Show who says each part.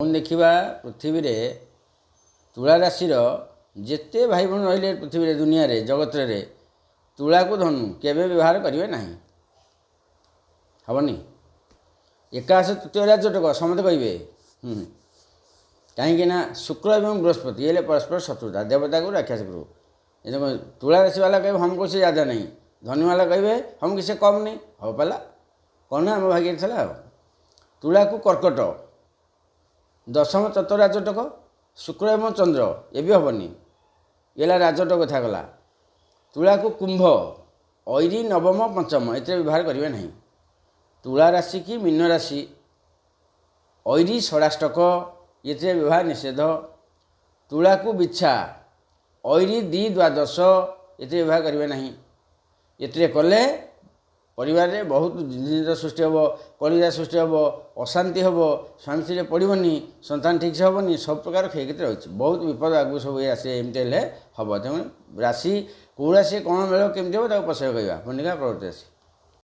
Speaker 1: देखा पृथ्वी रे तुला राशि जेते भाई भाई रही पृथ्वी दुनिया रे जगत रे तुला को धनु केवे व्यवहार करेंगे ना हेनी एकाश तृतीय राजटक समझे कहे कहीं शुक्र एवं बृहस्पति ये परस्पर शत्रुता देवता को राक्षस गुरु ये तुला राशि वाला कहे हमको से ज़्यादा नहीं धनी वाला कहे हम किसी कम नहीं हो पाला कौन आम भाग्य था तुला को कर्कट दशम तत्व राजटक शुक्र एवं चंद्र ये भी हेनी ये राजटक कथा गला तुला को कुंभ ऐरी नवम पंचम ये व्यवहार करेंगे ना तुला राशि की मीन राशि ऐरी षडाष्टक ये व्यवहार निषेध तुला को बिछा ऐरी दी द्वादश ये व्यवहार करेंगे ना ये कले परिवार में बहुत जिनिस सृष्टि हम कलिजा सृष्टि हम अशांति हम स्वामी स्त्री पड़ोनी संतान ठीक से हेनी सब प्रकार क्षयक्षति रही बहुत विपद आगू सब ये राशि एमती हम तेणु राशि कौ राशि कौन मेल केमती हम पशय कहवा पुणिका प्रवृत्ति राशि।